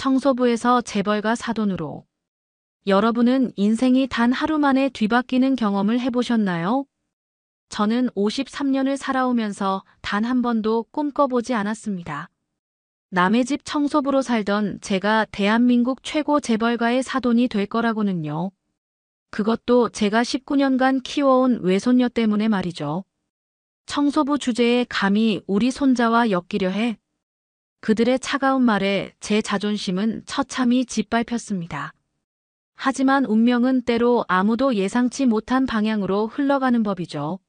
청소부에서 재벌가 사돈으로. 여러분은 인생이 단 하루 만에 뒤바뀌는 경험을 해보셨나요? 저는 53년을 살아오면서 단 한 번도 꿈꿔보지 않았습니다. 남의 집 청소부로 살던 제가 대한민국 최고 재벌가의 사돈이 될 거라고는요. 그것도 제가 19년간 키워온 외손녀 때문에 말이죠. 청소부 주제에 감히 우리 손자와 엮이려 해. 그들의 차가운 말에 제 자존심은 처참히 짓밟혔습니다. 하지만 운명은 때로 아무도 예상치 못한 방향으로 흘러가는 법이죠.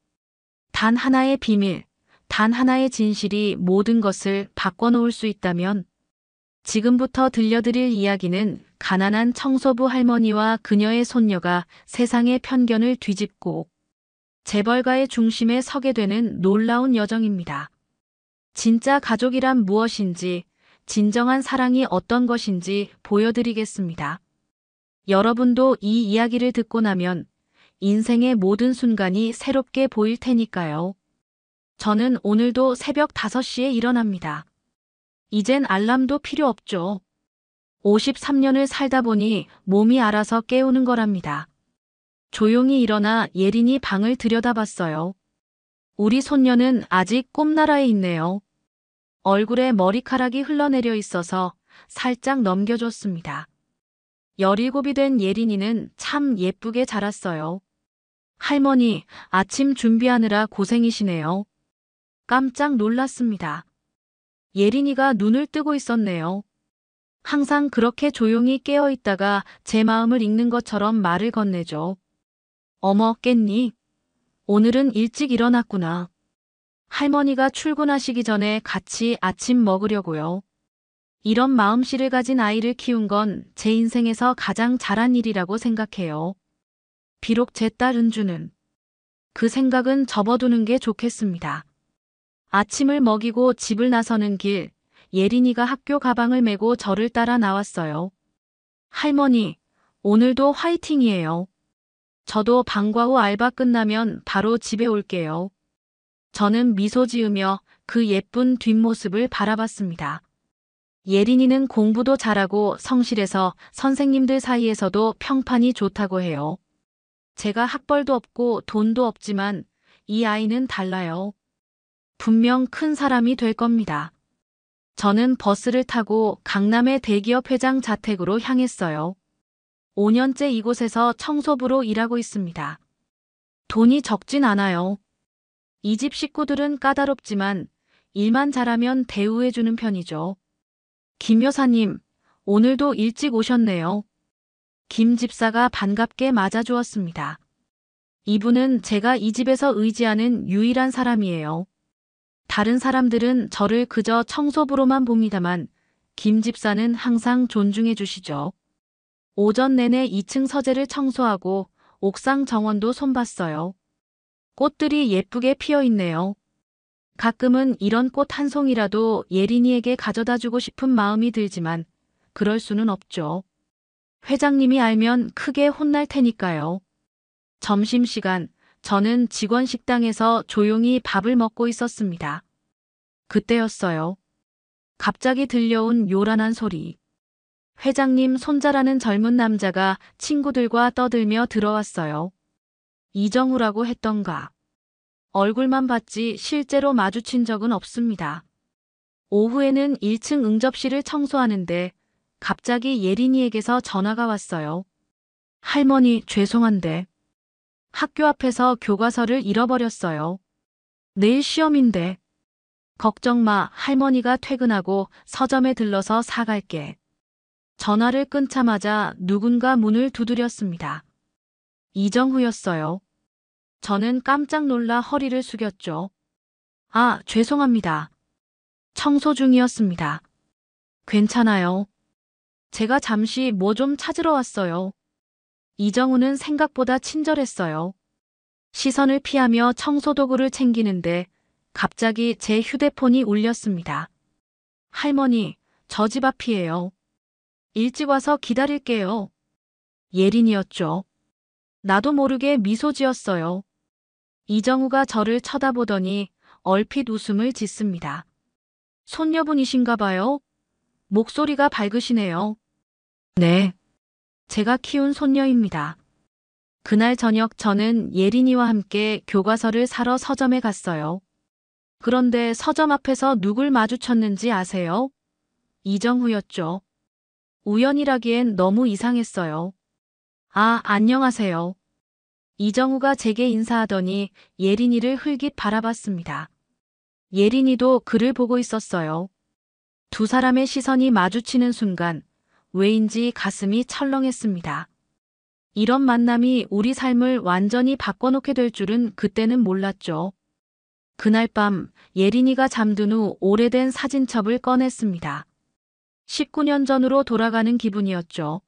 단 하나의 비밀, 단 하나의 진실이 모든 것을 바꿔놓을 수 있다면 지금부터 들려드릴 이야기는 가난한 청소부 할머니와 그녀의 손녀가 세상의 편견을 뒤집고 재벌가의 중심에 서게 되는 놀라운 여정입니다. 진짜 가족이란 무엇인지, 진정한 사랑이 어떤 것인지 보여드리겠습니다. 여러분도 이 이야기를 듣고 나면 인생의 모든 순간이 새롭게 보일 테니까요. 저는 오늘도 새벽 5시에 일어납니다. 이젠 알람도 필요 없죠. 53년을 살다 보니 몸이 알아서 깨우는 거랍니다. 조용히 일어나 예린이 방을 들여다봤어요. 우리 손녀는 아직 꿈나라에 있네요. 얼굴에 머리카락이 흘러내려 있어서 살짝 넘겨줬습니다. 17이 된 예린이는 참 예쁘게 자랐어요. 할머니, 아침 준비하느라 고생이시네요. 깜짝 놀랐습니다. 예린이가 눈을 뜨고 있었네요. 항상 그렇게 조용히 깨어 있다가 제 마음을 읽는 것처럼 말을 건네죠. 어머, 깼니? 오늘은 일찍 일어났구나. 할머니가 출근하시기 전에 같이 아침 먹으려고요. 이런 마음씨를 가진 아이를 키운 건 제 인생에서 가장 잘한 일이라고 생각해요. 비록 제 딸 은주는 그 생각은 접어두는 게 좋겠습니다. 아침을 먹이고 집을 나서는 길, 예린이가 학교 가방을 메고 저를 따라 나왔어요. 할머니, 오늘도 화이팅이에요. 저도 방과 후 알바 끝나면 바로 집에 올게요. 저는 미소 지으며 그 예쁜 뒷모습을 바라봤습니다. 예린이는 공부도 잘하고 성실해서 선생님들 사이에서도 평판이 좋다고 해요. 제가 학벌도 없고 돈도 없지만 이 아이는 달라요. 분명 큰 사람이 될 겁니다. 저는 버스를 타고 강남의 대기업 회장 자택으로 향했어요. 5년째 이곳에서 청소부로 일하고 있습니다. 돈이 적진 않아요. 이 집 식구들은 까다롭지만 일만 잘하면 대우해주는 편이죠. 김 여사님, 오늘도 일찍 오셨네요. 김 집사가 반갑게 맞아주었습니다. 이분은 제가 이 집에서 의지하는 유일한 사람이에요. 다른 사람들은 저를 그저 청소부로만 봅니다만 김 집사는 항상 존중해 주시죠. 오전 내내 2층 서재를 청소하고 옥상 정원도 손봤어요. 꽃들이 예쁘게 피어 있네요. 가끔은 이런 꽃 한 송이라도 예린이에게 가져다 주고 싶은 마음이 들지만 그럴 수는 없죠. 회장님이 알면 크게 혼날 테니까요. 점심시간, 저는 직원 식당에서 조용히 밥을 먹고 있었습니다. 그때였어요. 갑자기 들려온 요란한 소리. 회장님 손자라는 젊은 남자가 친구들과 떠들며 들어왔어요. 이정우라고 했던가. 얼굴만 봤지 실제로 마주친 적은 없습니다. 오후에는 1층 응접실을 청소하는데 갑자기 예린이에게서 전화가 왔어요. 할머니, 죄송한데 학교 앞에서 교과서를 잃어버렸어요. 내일 시험인데. 걱정 마, 할머니가 퇴근하고 서점에 들러서 사갈게. 전화를 끊자마자 누군가 문을 두드렸습니다. 이정후였어요. 저는 깜짝 놀라 허리를 숙였죠. 아, 죄송합니다. 청소 중이었습니다. 괜찮아요. 제가 잠시 뭐 좀 찾으러 왔어요. 이정우는 생각보다 친절했어요. 시선을 피하며 청소도구를 챙기는데 갑자기 제 휴대폰이 울렸습니다. 할머니, 저 집 앞이에요. 일찍 와서 기다릴게요. 예린이었죠. 나도 모르게 미소 지었어요. 이정우가 저를 쳐다보더니 얼핏 웃음을 짓습니다. 손녀분이신가 봐요? 목소리가 밝으시네요. 네. 제가 키운 손녀입니다. 그날 저녁 저는 예린이와 함께 교과서를 사러 서점에 갔어요. 그런데 서점 앞에서 누굴 마주쳤는지 아세요? 이정후였죠. 우연이라기엔 너무 이상했어요. 아, 안녕하세요. 이정후가 제게 인사하더니 예린이를 흘깃 바라봤습니다. 예린이도 그를 보고 있었어요. 두 사람의 시선이 마주치는 순간 왜인지 가슴이 철렁했습니다. 이런 만남이 우리 삶을 완전히 바꿔놓게 될 줄은 그때는 몰랐죠. 그날 밤 예린이가 잠든 후 오래된 사진첩을 꺼냈습니다. 19년 전으로 돌아가는 기분이었죠.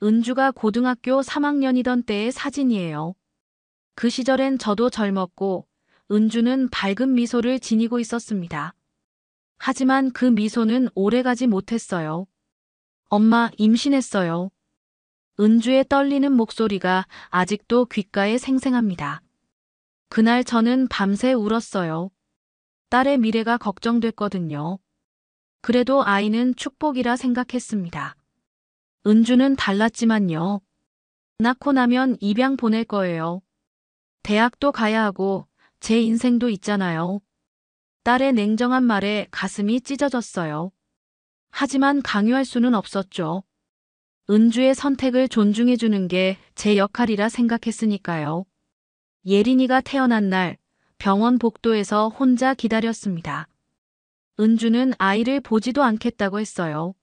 은주가 고등학교 3학년이던 때의 사진이에요. 그 시절엔 저도 젊었고 은주는 밝은 미소를 지니고 있었습니다. 하지만 그 미소는 오래가지 못했어요. 엄마, 임신했어요. 은주의 떨리는 목소리가 아직도 귓가에 생생합니다. 그날 저는 밤새 울었어요. 딸의 미래가 걱정됐거든요. 그래도 아이는 축복이라 생각했습니다. 은주는 달랐지만요. 낳고 나면 입양 보낼 거예요. 대학도 가야 하고 제 인생도 있잖아요. 딸의 냉정한 말에 가슴이 찢어졌어요. 하지만 강요할 수는 없었죠. 은주의 선택을 존중해주는 게 제 역할이라 생각했으니까요. 예린이가 태어난 날 병원 복도에서 혼자 기다렸습니다. 은주는 아이를 보지도 않겠다고 했어요.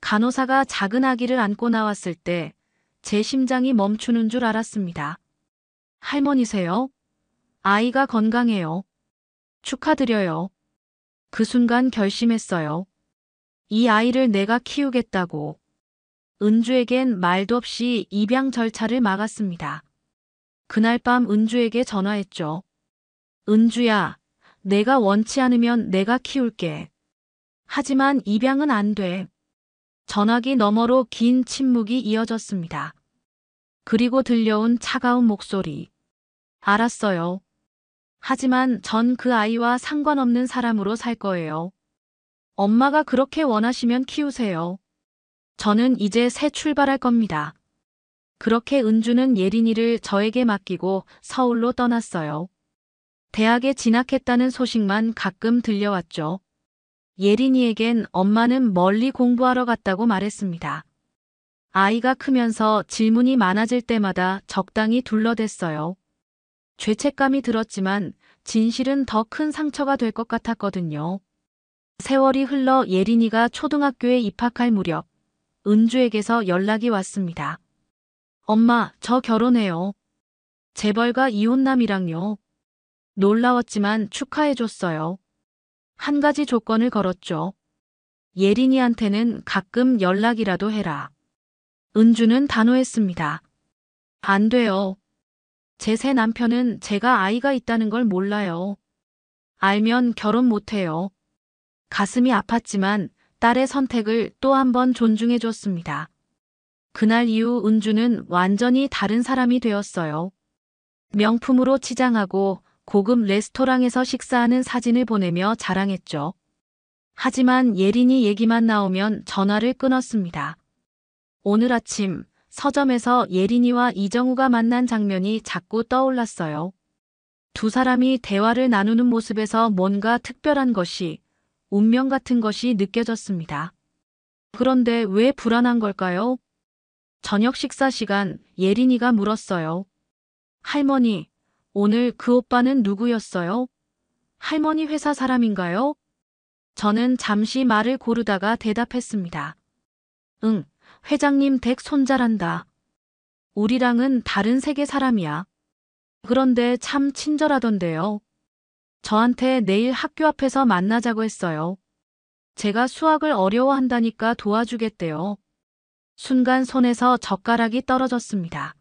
간호사가 작은 아기를 안고 나왔을 때 제 심장이 멈추는 줄 알았습니다. 할머니세요? 아이가 건강해요. 축하드려요. 그 순간 결심했어요. 이 아이를 내가 키우겠다고. 은주에겐 말도 없이 입양 절차를 막았습니다. 그날 밤 은주에게 전화했죠. 은주야, 내가 원치 않으면 내가 키울게. 하지만 입양은 안 돼. 전화기 너머로 긴 침묵이 이어졌습니다. 그리고 들려온 차가운 목소리. 알았어요. 하지만 전 그 아이와 상관없는 사람으로 살 거예요. 엄마가 그렇게 원하시면 키우세요. 저는 이제 새 출발할 겁니다. 그렇게 은주는 예린이를 저에게 맡기고 서울로 떠났어요. 대학에 진학했다는 소식만 가끔 들려왔죠. 예린이에겐 엄마는 멀리 공부하러 갔다고 말했습니다. 아이가 크면서 질문이 많아질 때마다 적당히 둘러댔어요. 죄책감이 들었지만 진실은 더 큰 상처가 될 것 같았거든요. 세월이 흘러 예린이가 초등학교에 입학할 무렵 은주에게서 연락이 왔습니다. 엄마, 저 결혼해요. 재벌가 이혼남이랑요. 놀라웠지만 축하해줬어요. 한 가지 조건을 걸었죠. 예린이한테는 가끔 연락이라도 해라. 은주는 단호했습니다. 안 돼요. 제 새 남편은 제가 아이가 있다는 걸 몰라요. 알면 결혼 못해요. 가슴이 아팠지만 딸의 선택을 또 한 번 존중해줬습니다. 그날 이후 은주는 완전히 다른 사람이 되었어요. 명품으로 치장하고 고급 레스토랑에서 식사하는 사진을 보내며 자랑했죠. 하지만 예린이 얘기만 나오면 전화를 끊었습니다. 오늘 아침 서점에서 예린이와 이정우가 만난 장면이 자꾸 떠올랐어요. 두 사람이 대화를 나누는 모습에서 뭔가 특별한 것이, 운명 같은 것이 느껴졌습니다. 그런데 왜 불안한 걸까요? 저녁 식사 시간 예린이가 물었어요. 할머니, 오늘 그 오빠는 누구였어요? 할머니 회사 사람인가요? 저는 잠시 말을 고르다가 대답했습니다. 응, 회장님 댁 손자란다. 우리랑은 다른 세계 사람이야. 그런데 참 친절하던데요. 저한테 내일 학교 앞에서 만나자고 했어요. 제가 수학을 어려워한다니까 도와주겠대요. 순간 손에서 젓가락이 떨어졌습니다.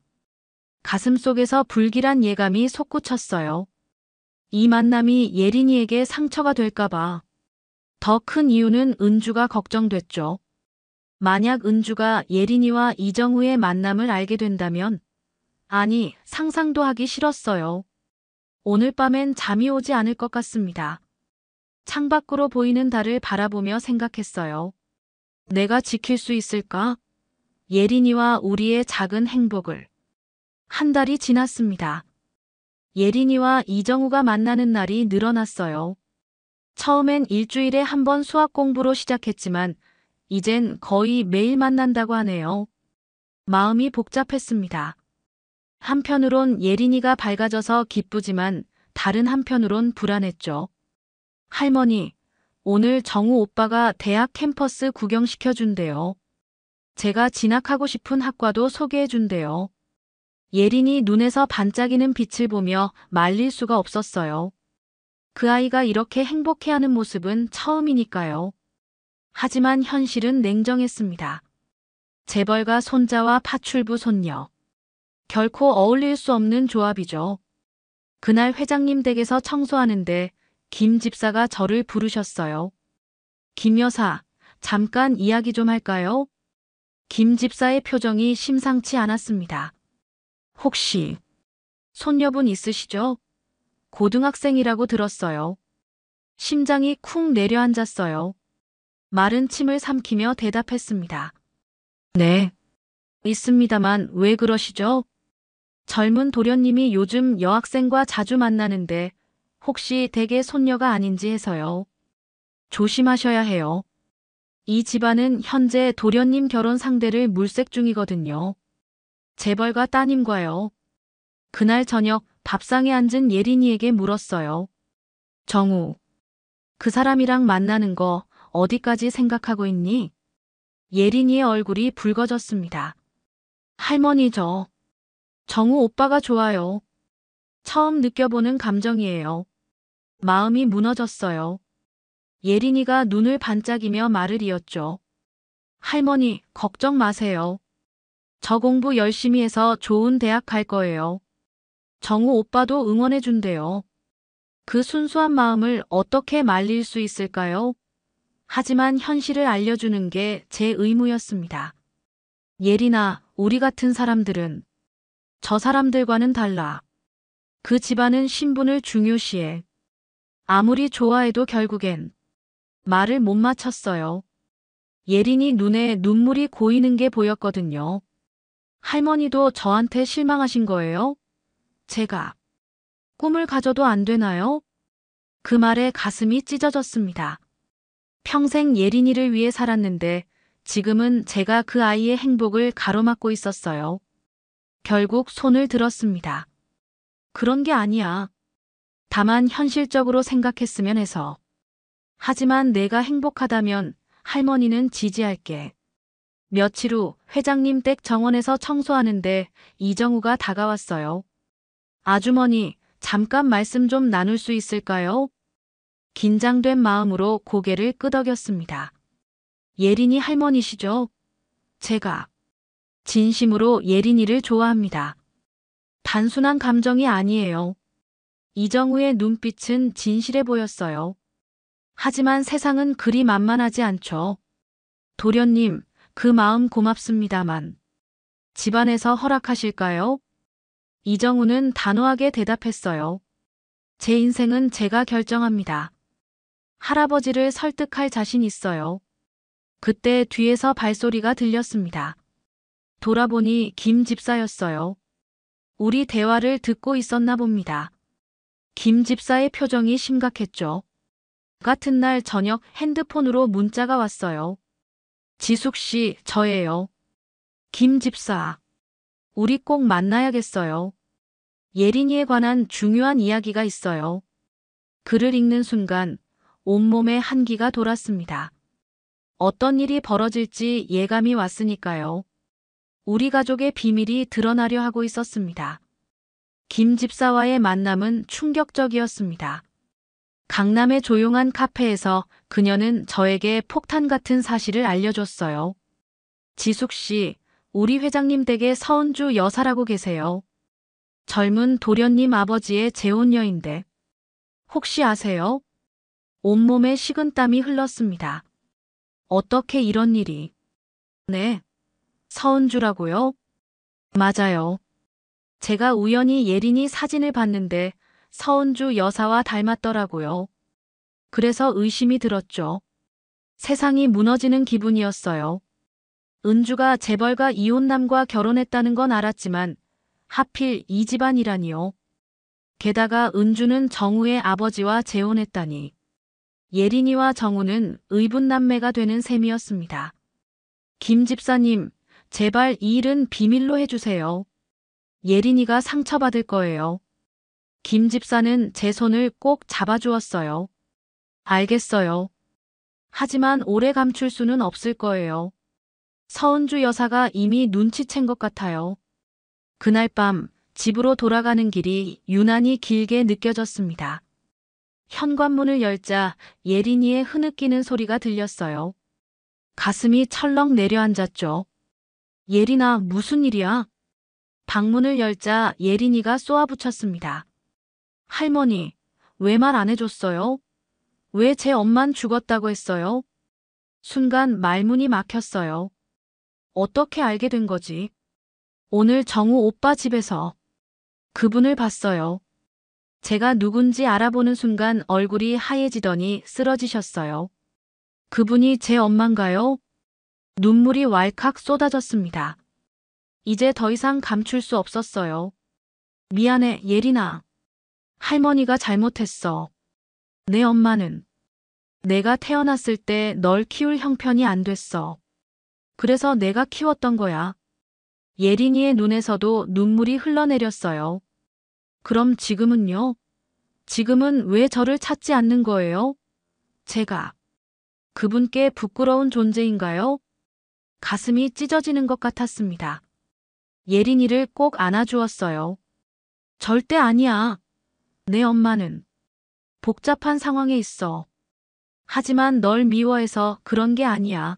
가슴속에서 불길한 예감이 솟구쳤어요. 이 만남이 예린이에게 상처가 될까봐. 더 큰 이유는 은주가 걱정됐죠. 만약 은주가 예린이와 이정우의 만남을 알게 된다면, 아니, 상상도 하기 싫었어요. 오늘 밤엔 잠이 오지 않을 것 같습니다. 창밖으로 보이는 달을 바라보며 생각했어요. 내가 지킬 수 있을까? 예린이와 우리의 작은 행복을. 한 달이 지났습니다. 예린이와 이정우가 만나는 날이 늘어났어요. 처음엔 일주일에 한 번 수학 공부로 시작했지만 이젠 거의 매일 만난다고 하네요. 마음이 복잡했습니다. 한편으론 예린이가 밝아져서 기쁘지만 다른 한편으론 불안했죠. 할머니, 오늘 정우 오빠가 대학 캠퍼스 구경시켜준대요. 제가 진학하고 싶은 학과도 소개해준대요. 예린이 눈에서 반짝이는 빛을 보며 말릴 수가 없었어요. 그 아이가 이렇게 행복해하는 모습은 처음이니까요. 하지만 현실은 냉정했습니다. 재벌가 손자와 파출부 손녀. 결코 어울릴 수 없는 조합이죠. 그날 회장님 댁에서 청소하는데 김 집사가 저를 부르셨어요. 김 여사, 잠깐 이야기 좀 할까요? 김 집사의 표정이 심상치 않았습니다. 혹시 손녀분 있으시죠? 고등학생이라고 들었어요. 심장이 쿵 내려앉았어요. 마른 침을 삼키며 대답했습니다. 네, 있습니다만 왜 그러시죠? 젊은 도련님이 요즘 여학생과 자주 만나는데 혹시 댁의 손녀가 아닌지 해서요. 조심하셔야 해요. 이 집안은 현재 도련님 결혼 상대를 물색 중이거든요. 재벌가 따님과요. 그날 저녁 밥상에 앉은 예린이에게 물었어요. 정우, 그 사람이랑 만나는 거 어디까지 생각하고 있니? 예린이의 얼굴이 붉어졌습니다. 할머니, 정우 오빠가 좋아요. 처음 느껴보는 감정이에요. 마음이 무너졌어요. 예린이가 눈을 반짝이며 말을 이었죠. 할머니, 걱정 마세요. 저 공부 열심히 해서 좋은 대학 갈 거예요. 정우 오빠도 응원해준대요. 그 순수한 마음을 어떻게 말릴 수 있을까요? 하지만 현실을 알려주는 게 제 의무였습니다. 예린아, 우리 같은 사람들은 저 사람들과는 달라. 그 집안은 신분을 중요시해. 아무리 좋아해도 결국엔 말을 못 맞췄어요. 예린이 눈에 눈물이 고이는 게 보였거든요. 할머니도 저한테 실망하신 거예요? 제가 꿈을 가져도 안 되나요? 그 말에 가슴이 찢어졌습니다. 평생 예린이를 위해 살았는데 지금은 제가 그 아이의 행복을 가로막고 있었어요. 결국 손을 들었습니다. 그런 게 아니야. 다만 현실적으로 생각했으면 해서. 하지만 내가 행복하다면 할머니는 지지할게. 며칠 후 회장님 댁 정원에서 청소하는데 이정우가 다가왔어요. 아주머니, 잠깐 말씀 좀 나눌 수 있을까요? 긴장된 마음으로 고개를 끄덕였습니다. 예린이 할머니시죠? 제가 진심으로 예린이를 좋아합니다. 단순한 감정이 아니에요. 이정우의 눈빛은 진실해 보였어요. 하지만 세상은 그리 만만하지 않죠. 도련님, 그 마음 고맙습니다만 집안에서 허락하실까요? 이정우는 단호하게 대답했어요. 제 인생은 제가 결정합니다. 할아버지를 설득할 자신 있어요. 그때 뒤에서 발소리가 들렸습니다. 돌아보니 김 집사였어요. 우리 대화를 듣고 있었나 봅니다. 김 집사의 표정이 심각했죠. 같은 날 저녁 핸드폰으로 문자가 왔어요. 지숙 씨, 저예요. 김 집사. 우리 꼭 만나야겠어요. 예린이에 관한 중요한 이야기가 있어요. 글을 읽는 순간 온몸에 한기가 돌았습니다. 어떤 일이 벌어질지 예감이 왔으니까요. 우리 가족의 비밀이 드러나려 하고 있었습니다. 김 집사와의 만남은 충격적이었습니다. 강남의 조용한 카페에서 그녀는 저에게 폭탄 같은 사실을 알려줬어요. 지숙 씨, 우리 회장님 댁에 서은주 여사라고 계세요. 젊은 도련님 아버지의 재혼녀인데 혹시 아세요? 온몸에 식은땀이 흘렀습니다. 어떻게 이런 일이? 네, 서은주라고요? 맞아요. 제가 우연히 예린이 사진을 봤는데 서은주 여사와 닮았더라고요. 그래서 의심이 들었죠. 세상이 무너지는 기분이었어요. 은주가 재벌가 이혼남과 결혼했다는 건 알았지만 하필 이 집안이라니요. 게다가 은주는 정우의 아버지와 재혼했다니. 예린이와 정우는 의붓남매가 되는 셈이었습니다. 김 집사님, 제발 이 일은 비밀로 해주세요. 예린이가 상처받을 거예요. 김 집사는 제 손을 꼭 잡아주었어요. 알겠어요. 하지만 오래 감출 수는 없을 거예요. 서은주 여사가 이미 눈치챈 것 같아요. 그날 밤 집으로 돌아가는 길이 유난히 길게 느껴졌습니다. 현관문을 열자 예린이의 흐느끼는 소리가 들렸어요. 가슴이 철렁 내려앉았죠. 예린아, 무슨 일이야? 방문을 열자 예린이가 쏘아붙였습니다. 할머니, 왜 말 안 해줬어요? 왜 제 엄만 죽었다고 했어요? 순간 말문이 막혔어요. 어떻게 알게 된 거지? 오늘 정우 오빠 집에서 그분을 봤어요. 제가 누군지 알아보는 순간 얼굴이 하얘지더니 쓰러지셨어요. 그분이 제 엄마인가요? 눈물이 왈칵 쏟아졌습니다. 이제 더 이상 감출 수 없었어요. 미안해, 예린아. 할머니가 잘못했어. 내 엄마는 내가 태어났을 때 널 키울 형편이 안 됐어. 그래서 내가 키웠던 거야. 예린이의 눈에서도 눈물이 흘러내렸어요. 그럼 지금은요? 지금은 왜 저를 찾지 않는 거예요? 제가 그분께 부끄러운 존재인가요? 가슴이 찢어지는 것 같았습니다. 예린이를 꼭 안아주었어요. 절대 아니야. 내 엄마는 복잡한 상황에 있어. 하지만 널 미워해서 그런 게 아니야.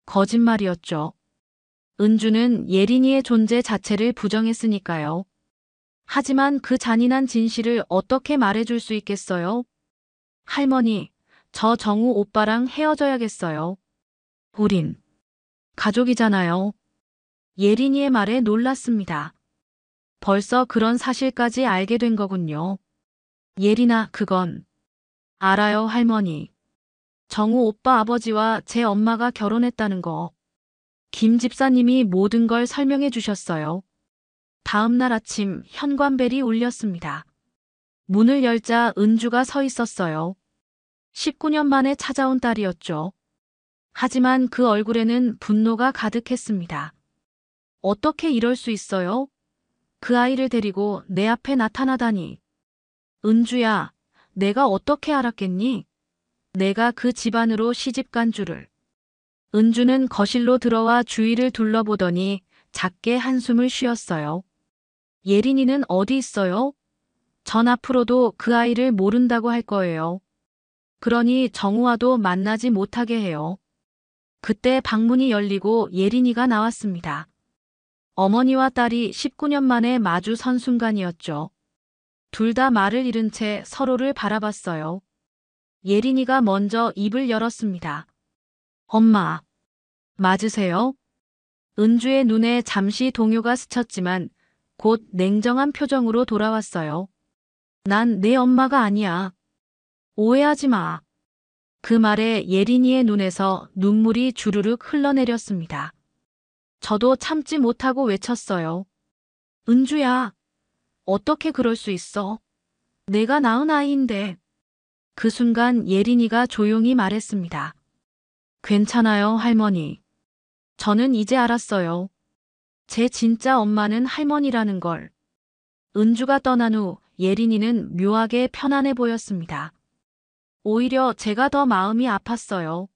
거짓말이었죠. 은주는 예린이의 존재 자체를 부정했으니까요. 하지만 그 잔인한 진실을 어떻게 말해줄 수 있겠어요? 할머니, 저 정우 오빠랑 헤어져야겠어요. 우린 가족이잖아요. 예린이의 말에 놀랐습니다. 벌써 그런 사실까지 알게 된 거군요. 예린아, 그건 알아요, 할머니. 정우 오빠 아버지와 제 엄마가 결혼했다는 거. 김 집사님이 모든 걸 설명해 주셨어요. 다음 날 아침 현관벨이 울렸습니다. 문을 열자 은주가 서 있었어요. 19년 만에 찾아온 딸이었죠. 하지만 그 얼굴에는 분노가 가득했습니다. 어떻게 이럴 수 있어요? 그 아이를 데리고 내 앞에 나타나다니. 은주야, 내가 어떻게 알았겠니? 내가 그 집안으로 시집간 줄을. 은주는 거실로 들어와 주위를 둘러보더니 작게 한숨을 쉬었어요. 예린이는 어디 있어요? 전 앞으로도 그 아이를 모른다고 할 거예요. 그러니 정우와도 만나지 못하게 해요. 그때 방문이 열리고 예린이가 나왔습니다. 어머니와 딸이 19년 만에 마주 선 순간이었죠. 둘 다 말을 잃은 채 서로를 바라봤어요. 예린이가 먼저 입을 열었습니다. 엄마, 맞으세요? 은주의 눈에 잠시 동요가 스쳤지만 곧 냉정한 표정으로 돌아왔어요. 난 내 엄마가 아니야. 오해하지 마. 그 말에 예린이의 눈에서 눈물이 주르륵 흘러내렸습니다. 저도 참지 못하고 외쳤어요. 은주야, 어떻게 그럴 수 있어? 내가 낳은 아이인데. 그 순간 예린이가 조용히 말했습니다. 괜찮아요, 할머니. 저는 이제 알았어요. 제 진짜 엄마는 할머니라는 걸. 은주가 떠난 후 예린이는 묘하게 편안해 보였습니다. 오히려 제가 더 마음이 아팠어요.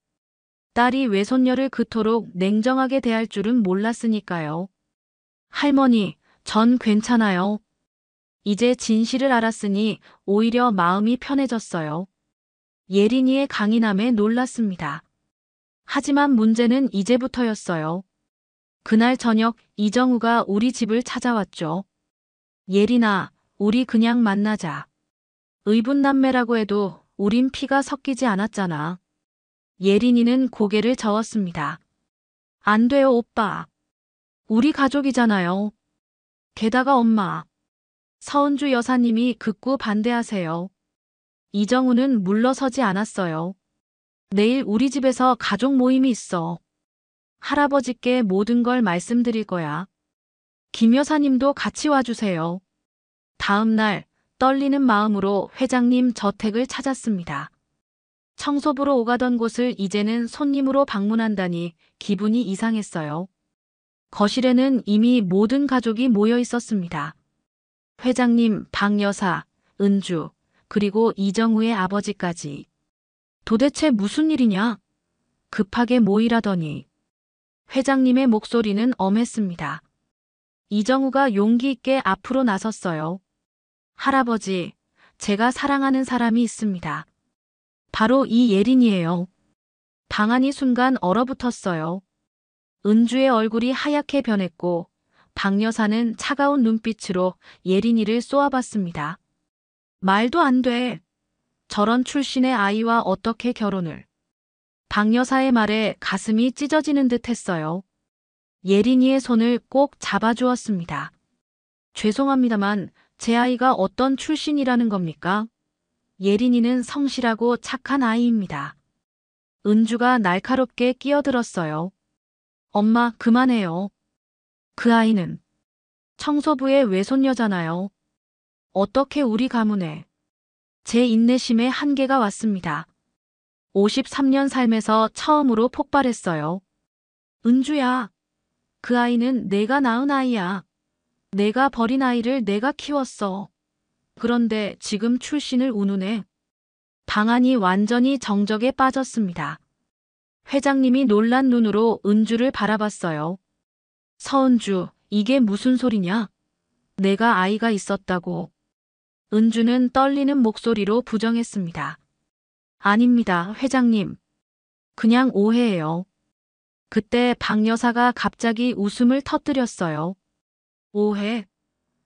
딸이 외손녀를 그토록 냉정하게 대할 줄은 몰랐으니까요. 할머니, 전 괜찮아요. 이제 진실을 알았으니 오히려 마음이 편해졌어요. 예린이의 강인함에 놀랐습니다. 하지만 문제는 이제부터였어요. 그날 저녁 이정우가 우리 집을 찾아왔죠. 예린아, 우리 그냥 만나자. 의붓남매라고 해도 우린 피가 섞이지 않았잖아. 예린이는 고개를 저었습니다. 안 돼요, 오빠. 우리 가족이잖아요. 게다가 엄마. 서은주 여사님이 극구 반대하세요. 이정우는 물러서지 않았어요. 내일 우리 집에서 가족 모임이 있어. 할아버지께 모든 걸 말씀드릴 거야. 김 여사님도 같이 와주세요. 다음 날 떨리는 마음으로 회장님 저택을 찾았습니다. 청소부로 오가던 곳을 이제는 손님으로 방문한다니 기분이 이상했어요. 거실에는 이미 모든 가족이 모여 있었습니다. 회장님, 박 여사, 은주, 그리고 이정우의 아버지까지. 도대체 무슨 일이냐? 급하게 모이라더니. 회장님의 목소리는 엄했습니다. 이정우가 용기 있게 앞으로 나섰어요. 할아버지, 제가 사랑하는 사람이 있습니다. 바로 이 예린이에요. 방안이 순간 얼어붙었어요. 은주의 얼굴이 하얗게 변했고 박 여사는 차가운 눈빛으로 예린이를 쏘아봤습니다. 말도 안 돼. 저런 출신의 아이와 어떻게 결혼을. 박 여사의 말에 가슴이 찢어지는 듯 했어요. 예린이의 손을 꼭 잡아주었습니다. 죄송합니다만 제 아이가 어떤 출신이라는 겁니까? 예린이는 성실하고 착한 아이입니다. 은주가 날카롭게 끼어들었어요. 엄마, 그만해요. 그 아이는 청소부의 외손녀잖아요. 어떻게 우리 가문에. 제 인내심에 한계가 왔습니다. 53년 삶에서 처음으로 폭발했어요. 은주야, 그 아이는 내가 낳은 아이야. 내가 버린 아이를 내가 키웠어. 그런데 지금 출신을 운우네. 방안이 완전히 정적에 빠졌습니다. 회장님이 놀란 눈으로 은주를 바라봤어요. 서은주, 이게 무슨 소리냐? 내가 아이가 있었다고. 은주는 떨리는 목소리로 부정했습니다. 아닙니다, 회장님. 그냥 오해예요. 그때 박 여사가 갑자기 웃음을 터뜨렸어요. 오해?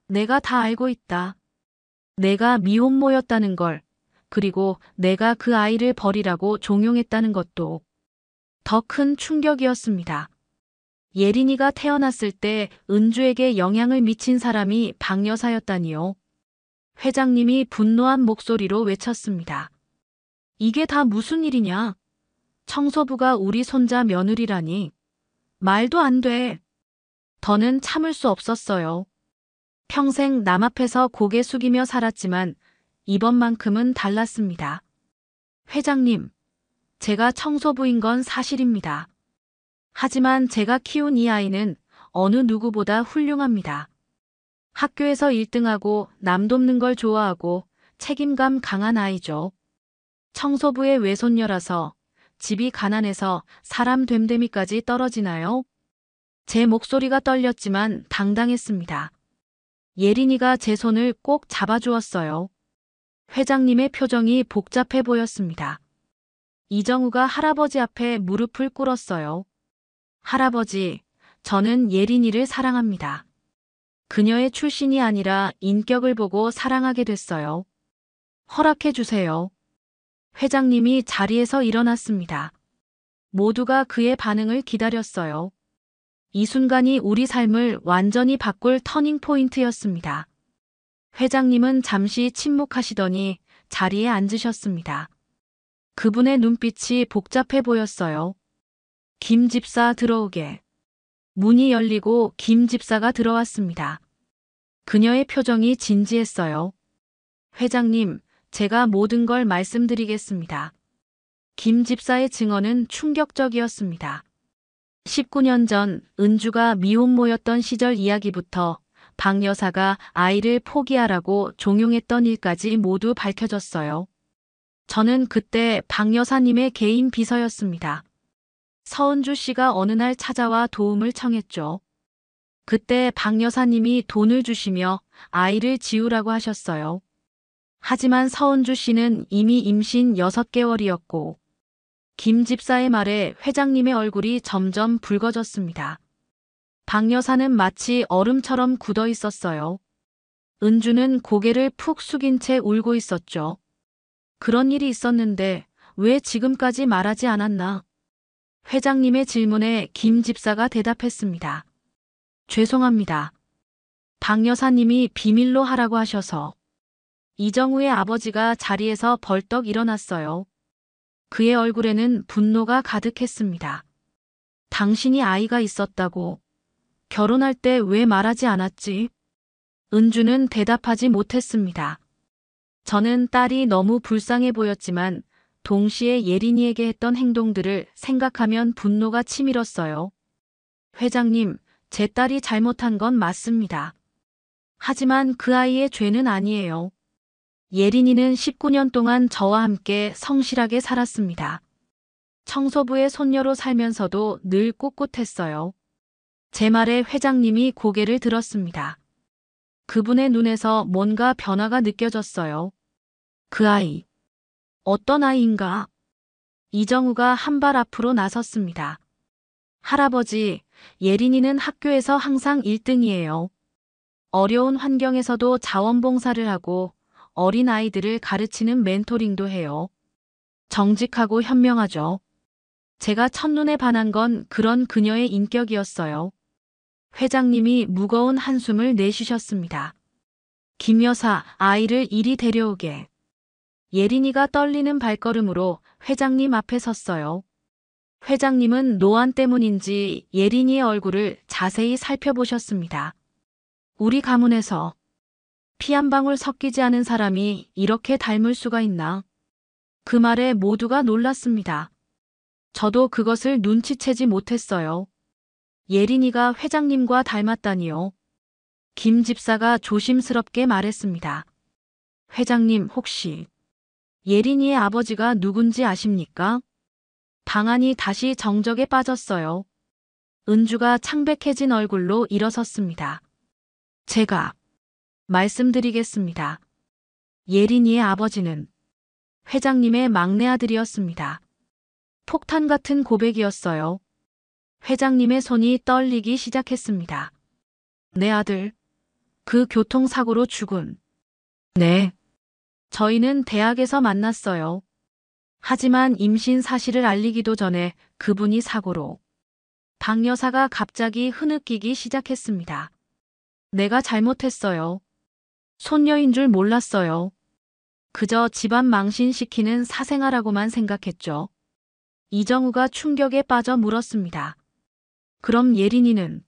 내가 다 알고 있다. 내가 미혼모였다는 걸, 그리고 내가 그 아이를 버리라고 종용했다는 것도 더 큰 충격이었습니다. 예린이가 태어났을 때 은주에게 영향을 미친 사람이 박 여사였다니요. 회장님이 분노한 목소리로 외쳤습니다. 이게 다 무슨 일이냐? 청소부가 우리 손자 며느리라니. 말도 안 돼. 더는 참을 수 없었어요. 평생 남 앞에서 고개 숙이며 살았지만 이번만큼은 달랐습니다. 회장님, 제가 청소부인 건 사실입니다. 하지만 제가 키운 이 아이는 어느 누구보다 훌륭합니다. 학교에서 1등하고 남 돕는 걸 좋아하고 책임감 강한 아이죠. 청소부의 외손녀라서 집이 가난해서 사람 됨됨이까지 떨어지나요? 제 목소리가 떨렸지만 당당했습니다. 예린이가 제 손을 꼭 잡아주었어요. 회장님의 표정이 복잡해 보였습니다. 이정우가 할아버지 앞에 무릎을 꿇었어요. 할아버지, 저는 예린이를 사랑합니다. 그녀의 출신이 아니라 인격을 보고 사랑하게 됐어요. 허락해 주세요. 회장님이 자리에서 일어났습니다. 모두가 그의 반응을 기다렸어요. 이 순간이 우리 삶을 완전히 바꿀 터닝 포인트였습니다. 회장님은 잠시 침묵하시더니 자리에 앉으셨습니다. 그분의 눈빛이 복잡해 보였어요. 김 집사 들어오게. 문이 열리고 김 집사가 들어왔습니다. 그녀의 표정이 진지했어요. 회장님, 제가 모든 걸 말씀드리겠습니다. 김 집사의 증언은 충격적이었습니다. 19년 전 은주가 미혼모였던 시절 이야기부터 박 여사가 아이를 포기하라고 종용했던 일까지 모두 밝혀졌어요. 저는 그때 박 여사님의 개인 비서였습니다. 서은주 씨가 어느 날 찾아와 도움을 청했죠. 그때 박 여사님이 돈을 주시며 아이를 지우라고 하셨어요. 하지만 서은주 씨는 이미 임신 6개월이었고 김 집사의 말에 회장님의 얼굴이 점점 붉어졌습니다. 박 여사는 마치 얼음처럼 굳어 있었어요. 은주는 고개를 푹 숙인 채 울고 있었죠. 그런 일이 있었는데 왜 지금까지 말하지 않았나? 회장님의 질문에 김 집사가 대답했습니다. 죄송합니다. 박 여사님이 비밀로 하라고 하셔서. 이정우의 아버지가 자리에서 벌떡 일어났어요. 그의 얼굴에는 분노가 가득했습니다. 당신이 아이가 있었다고. 결혼할 때 왜 말하지 않았지? 은주는 대답하지 못했습니다. 저는 딸이 너무 불쌍해 보였지만 동시에 예린이에게 했던 행동들을 생각하면 분노가 치밀었어요. 회장님, 제 딸이 잘못한 건 맞습니다. 하지만 그 아이의 죄는 아니에요. 예린이는 19년 동안 저와 함께 성실하게 살았습니다. 청소부의 손녀로 살면서도 늘 꿋꿋했어요. 제 말에 회장님이 고개를 들었습니다. 그분의 눈에서 뭔가 변화가 느껴졌어요. 그 아이. 어떤 아이인가? 이정우가 한 발 앞으로 나섰습니다. 할아버지, 예린이는 학교에서 항상 1등이에요. 어려운 환경에서도 자원봉사를 하고 어린 아이들을 가르치는 멘토링도 해요. 정직하고 현명하죠. 제가 첫눈에 반한 건 그런 그녀의 인격이었어요. 회장님이 무거운 한숨을 내쉬셨습니다. 김 여사, 아이를 이리 데려오게. 예린이가 떨리는 발걸음으로 회장님 앞에 섰어요. 회장님은 노안 때문인지 예린이의 얼굴을 자세히 살펴보셨습니다. 우리 가문에서 피 한 방울 섞이지 않은 사람이 이렇게 닮을 수가 있나? 그 말에 모두가 놀랐습니다. 저도 그것을 눈치채지 못했어요. 예린이가 회장님과 닮았다니요. 김 집사가 조심스럽게 말했습니다. 회장님 혹시 예린이의 아버지가 누군지 아십니까? 방안이 다시 정적에 빠졌어요. 은주가 창백해진 얼굴로 일어섰습니다. 제가 말씀드리겠습니다. 예린이의 아버지는 회장님의 막내 아들이었습니다. 폭탄 같은 고백이었어요. 회장님의 손이 떨리기 시작했습니다. 내 아들, 그 교통사고로 죽은. 네. 저희는 대학에서 만났어요. 하지만 임신 사실을 알리기도 전에 그분이 사고로. 박 여사가 갑자기 흐느끼기 시작했습니다. 내가 잘못했어요. 손녀인 줄 몰랐어요. 그저 집안 망신시키는 사생아라고만 생각했죠. 이정우가 충격에 빠져 물었습니다. 그럼 예린이는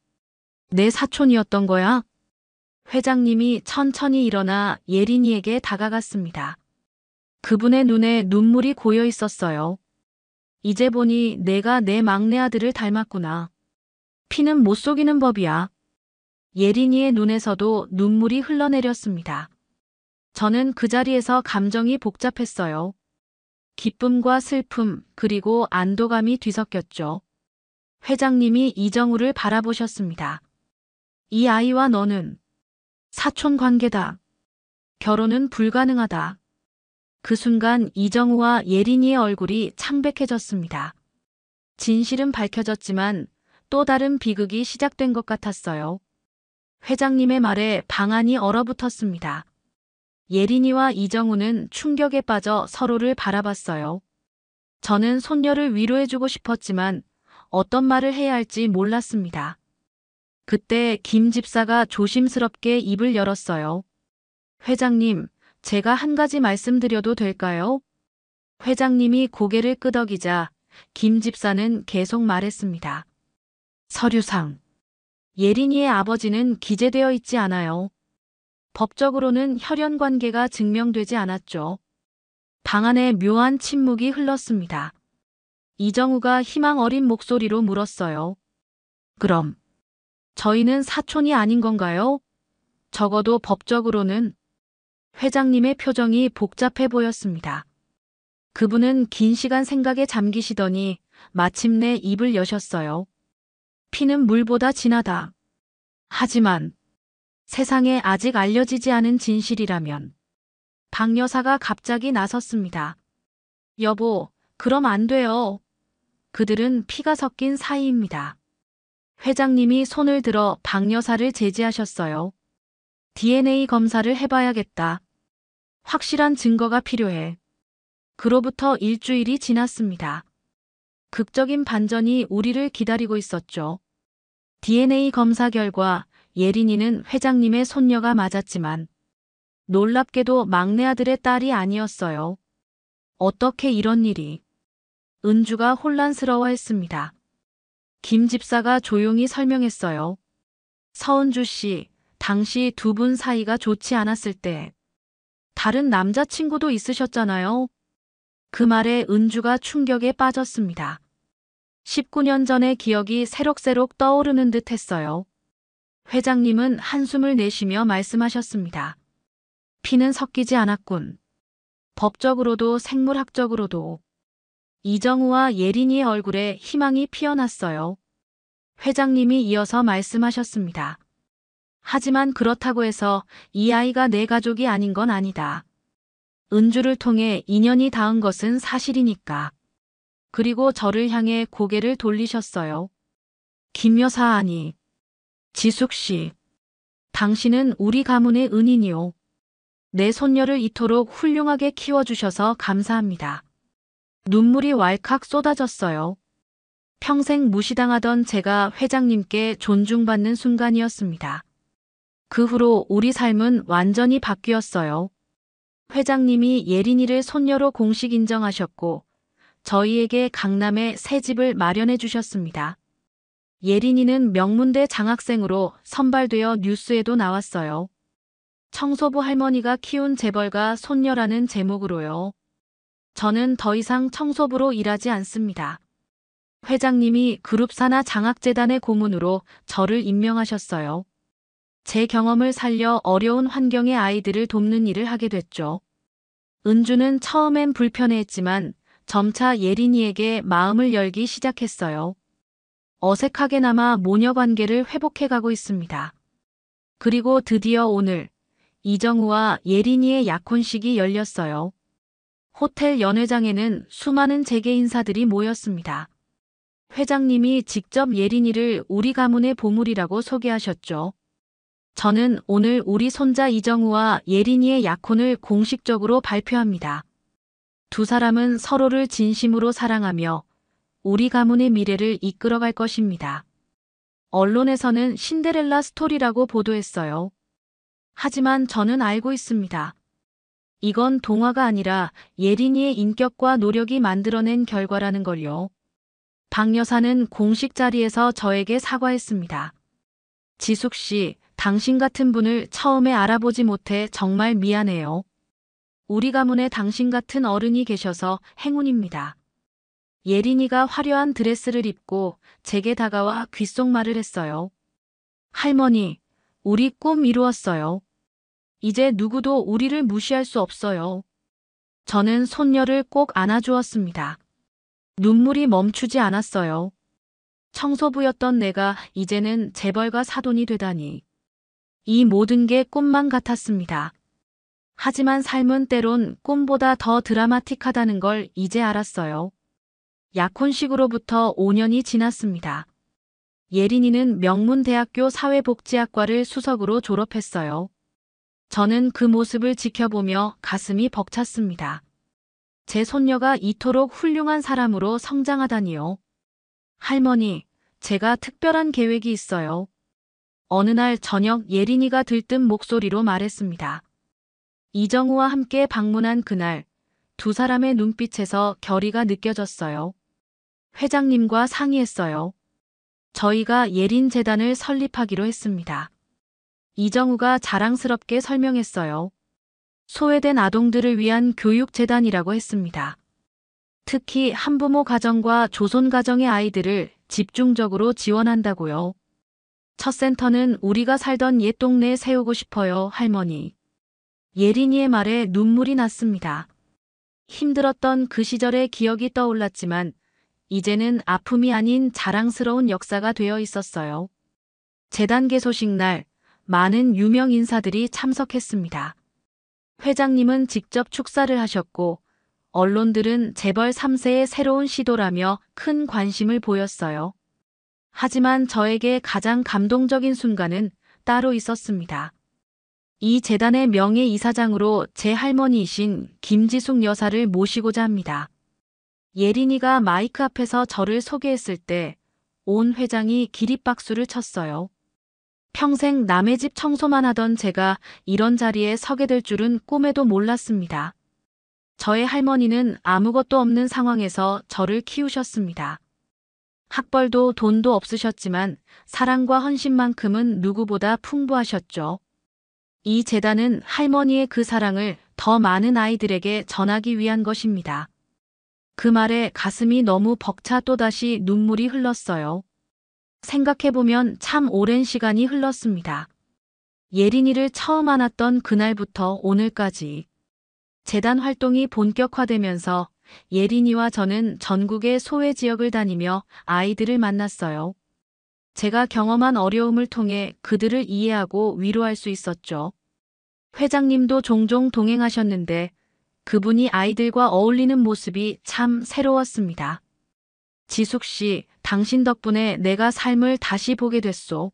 내 사촌이었던 거야? 회장님이 천천히 일어나 예린이에게 다가갔습니다. 그분의 눈에 눈물이 고여 있었어요. 이제 보니 내가 내 막내 아들을 닮았구나. 피는 못 속이는 법이야. 예린이의 눈에서도 눈물이 흘러내렸습니다. 저는 그 자리에서 감정이 복잡했어요. 기쁨과 슬픔 그리고 안도감이 뒤섞였죠. 회장님이 이정우를 바라보셨습니다. 이 아이와 너는 사촌 관계다. 결혼은 불가능하다. 그 순간 이정우와 예린이의 얼굴이 창백해졌습니다. 진실은 밝혀졌지만 또 다른 비극이 시작된 것 같았어요. 회장님의 말에 방안이 얼어붙었습니다. 예린이와 이정우는 충격에 빠져 서로를 바라봤어요. 저는 손녀를 위로해주고 싶었지만 어떤 말을 해야 할지 몰랐습니다. 그때 김 집사가 조심스럽게 입을 열었어요. 회장님, 제가 한 가지 말씀드려도 될까요? 회장님이 고개를 끄덕이자 김 집사는 계속 말했습니다. 서류상 예린이의 아버지는 기재되어 있지 않아요. 법적으로는 혈연 관계가 증명되지 않았죠. 방 안에 묘한 침묵이 흘렀습니다. 이정우가 희망 어린 목소리로 물었어요. 그럼 저희는 사촌이 아닌 건가요? 적어도 법적으로는. 회장님의 표정이 복잡해 보였습니다. 그분은 긴 시간 생각에 잠기시더니 마침내 입을 여셨어요. 피는 물보다 진하다. 하지만 세상에 아직 알려지지 않은 진실이라면. 박 여사가 갑자기 나섰습니다. 여보, 그럼 안 돼요. 그들은 피가 섞인 사이입니다. 회장님이 손을 들어 박 여사를 제지하셨어요. DNA 검사를 해봐야겠다. 확실한 증거가 필요해. 그로부터 일주일이 지났습니다. 극적인 반전이 우리를 기다리고 있었죠. DNA 검사 결과 예린이는 회장님의 손녀가 맞았지만 놀랍게도 막내 아들의 딸이 아니었어요. 어떻게 이런 일이. 은주가 혼란스러워했습니다. 김 집사가 조용히 설명했어요. 서은주 씨, 당시 두 분 사이가 좋지 않았을 때 다른 남자친구도 있으셨잖아요. 그 말에 은주가 충격에 빠졌습니다. 19년 전의 기억이 새록새록 떠오르는 듯 했어요. 회장님은 한숨을 내쉬며 말씀하셨습니다. 피는 섞이지 않았군. 법적으로도 생물학적으로도. 이정우와 예린이의 얼굴에 희망이 피어났어요. 회장님이 이어서 말씀하셨습니다. 하지만 그렇다고 해서 이 아이가 내 가족이 아닌 건 아니다. 은주를 통해 인연이 닿은 것은 사실이니까. 그리고 저를 향해 고개를 돌리셨어요. 김 여사 아니. 지숙 씨. 당신은 우리 가문의 은인이요. 내 손녀를 이토록 훌륭하게 키워주셔서 감사합니다. 눈물이 왈칵 쏟아졌어요. 평생 무시당하던 제가 회장님께 존중받는 순간이었습니다. 그 후로 우리 삶은 완전히 바뀌었어요. 회장님이 예린이를 손녀로 공식 인정하셨고 저희에게 강남에 새 집을 마련해 주셨습니다. 예린이는 명문대 장학생으로 선발되어 뉴스에도 나왔어요. 청소부 할머니가 키운 재벌가 손녀라는 제목으로요. 저는 더 이상 청소부로 일하지 않습니다. 회장님이 그룹 산하 장학재단의 고문으로 저를 임명하셨어요. 제 경험을 살려 어려운 환경의 아이들을 돕는 일을 하게 됐죠. 은주는 처음엔 불편해했지만 점차 예린이에게 마음을 열기 시작했어요. 어색하게나마 모녀 관계를 회복해가고 있습니다. 그리고 드디어 오늘 이정우와 예린이의 약혼식이 열렸어요. 호텔 연회장에는 수많은 재계 인사들이 모였습니다. 회장님이 직접 예린이를 우리 가문의 보물이라고 소개하셨죠. 저는 오늘 우리 손자 이정우와 예린이의 약혼을 공식적으로 발표합니다. 두 사람은 서로를 진심으로 사랑하며 우리 가문의 미래를 이끌어갈 것입니다. 언론에서는 신데렐라 스토리라고 보도했어요. 하지만 저는 알고 있습니다. 이건 동화가 아니라 예린이의 인격과 노력이 만들어낸 결과라는 걸요. 박 여사는 공식 자리에서 저에게 사과했습니다. 지숙 씨, 당신 같은 분을 처음에 알아보지 못해 정말 미안해요. 우리 가문에 당신 같은 어른이 계셔서 행운입니다. 예린이가 화려한 드레스를 입고 제게 다가와 귓속말을 했어요. 할머니, 우리 꿈 이루었어요. 이제 누구도 우리를 무시할 수 없어요. 저는 손녀를 꼭 안아주었습니다. 눈물이 멈추지 않았어요. 청소부였던 내가 이제는 재벌가 사돈이 되다니. 이 모든 게 꿈만 같았습니다. 하지만 삶은 때론 꿈보다 더 드라마틱하다는 걸 이제 알았어요. 약혼식으로부터 5년이 지났습니다. 예린이는 명문대학교 사회복지학과를 수석으로 졸업했어요. 저는 그 모습을 지켜보며 가슴이 벅찼습니다. 제 손녀가 이토록 훌륭한 사람으로 성장하다니요. 할머니, 제가 특별한 계획이 있어요. 어느 날 저녁 예린이가 들뜬 목소리로 말했습니다. 이정우와 함께 방문한 그날, 두 사람의 눈빛에서 결의가 느껴졌어요. 회장님과 상의했어요. 저희가 예린 재단을 설립하기로 했습니다. 이정우가 자랑스럽게 설명했어요. 소외된 아동들을 위한 교육재단이라고 했습니다. 특히 한부모 가정과 조손 가정의 아이들을 집중적으로 지원한다고요. 첫 센터는 우리가 살던 옛 동네에 세우고 싶어요, 할머니. 예린이의 말에 눈물이 났습니다. 힘들었던 그 시절의 기억이 떠올랐지만 이제는 아픔이 아닌 자랑스러운 역사가 되어 있었어요. 재단 개소식 날 많은 유명 인사들이 참석했습니다. 회장님은 직접 축사를 하셨고 언론들은 재벌 3세의 새로운 시도라며 큰 관심을 보였어요. 하지만 저에게 가장 감동적인 순간은 따로 있었습니다. 이 재단의 명예이사장으로 제 할머니이신 김지숙 여사를 모시고자 합니다. 예린이가 마이크 앞에서 저를 소개했을 때 온 회장이 기립박수를 쳤어요. 평생 남의 집 청소만 하던 제가 이런 자리에 서게 될 줄은 꿈에도 몰랐습니다. 저의 할머니는 아무것도 없는 상황에서 저를 키우셨습니다. 학벌도 돈도 없으셨지만 사랑과 헌신만큼은 누구보다 풍부하셨죠. 이 재단은 할머니의 그 사랑을 더 많은 아이들에게 전하기 위한 것입니다. 그 말에 가슴이 너무 벅차 또다시 눈물이 흘렀어요. 생각해보면 참 오랜 시간이 흘렀습니다. 예린이를 처음 안았던 그날부터 오늘까지 재단 활동이 본격화되면서 예린이와 저는 전국의 소외 지역을 다니며 아이들을 만났어요. 제가 경험한 어려움을 통해 그들을 이해하고 위로할 수 있었죠. 회장님도 종종 동행하셨는데 그분이 아이들과 어울리는 모습이 참 새로웠습니다. 지숙 씨, 당신 덕분에 내가 삶을 다시 보게 됐소.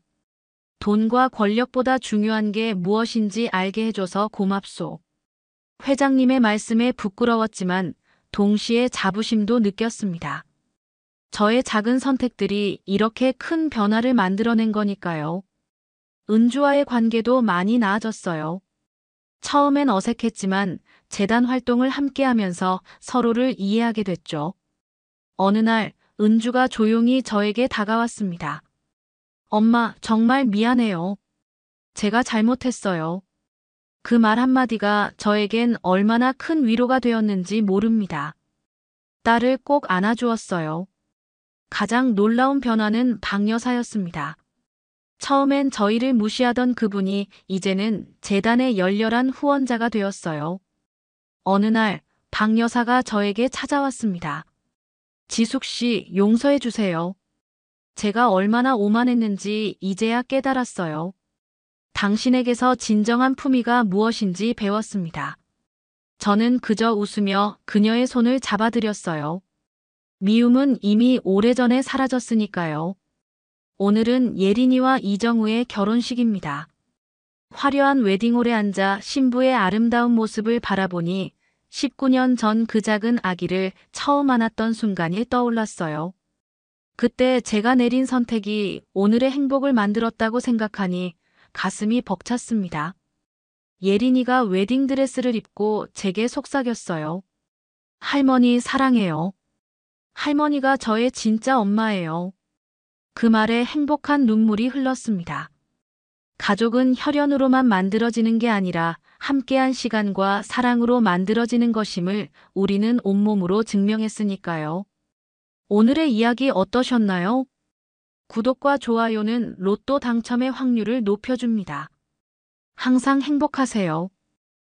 돈과 권력보다 중요한 게 무엇인지 알게 해줘서 고맙소. 회장님의 말씀에 부끄러웠지만 동시에 자부심도 느꼈습니다. 저의 작은 선택들이 이렇게 큰 변화를 만들어낸 거니까요. 은주와의 관계도 많이 나아졌어요. 처음엔 어색했지만 재단 활동을 함께하면서 서로를 이해하게 됐죠. 어느 날 은주가 조용히 저에게 다가왔습니다. 엄마, 정말 미안해요. 제가 잘못했어요. 그 말 한마디가 저에겐 얼마나 큰 위로가 되었는지 모릅니다. 딸을 꼭 안아주었어요. 가장 놀라운 변화는 박 여사였습니다. 처음엔 저희를 무시하던 그분이 이제는 재단의 열렬한 후원자가 되었어요. 어느 날 박 여사가 저에게 찾아왔습니다. 지숙 씨, 용서해 주세요. 제가 얼마나 오만했는지 이제야 깨달았어요. 당신에게서 진정한 품위가 무엇인지 배웠습니다. 저는 그저 웃으며 그녀의 손을 잡아드렸어요. 미움은 이미 오래전에 사라졌으니까요. 오늘은 예린이와 이정우의 결혼식입니다. 화려한 웨딩홀에 앉아 신부의 아름다운 모습을 바라보니 19년 전 그 작은 아기를 처음 안았던 순간이 떠올랐어요. 그때 제가 내린 선택이 오늘의 행복을 만들었다고 생각하니 가슴이 벅찼습니다. 예린이가 웨딩드레스를 입고 제게 속삭였어요. 할머니 사랑해요. 할머니가 저의 진짜 엄마예요. 그 말에 행복한 눈물이 흘렀습니다. 가족은 혈연으로만 만들어지는 게 아니라 함께한 시간과 사랑으로 만들어지는 것임을 우리는 온몸으로 증명했으니까요. 오늘의 이야기 어떠셨나요? 구독과 좋아요는 로또 당첨의 확률을 높여줍니다. 항상 행복하세요.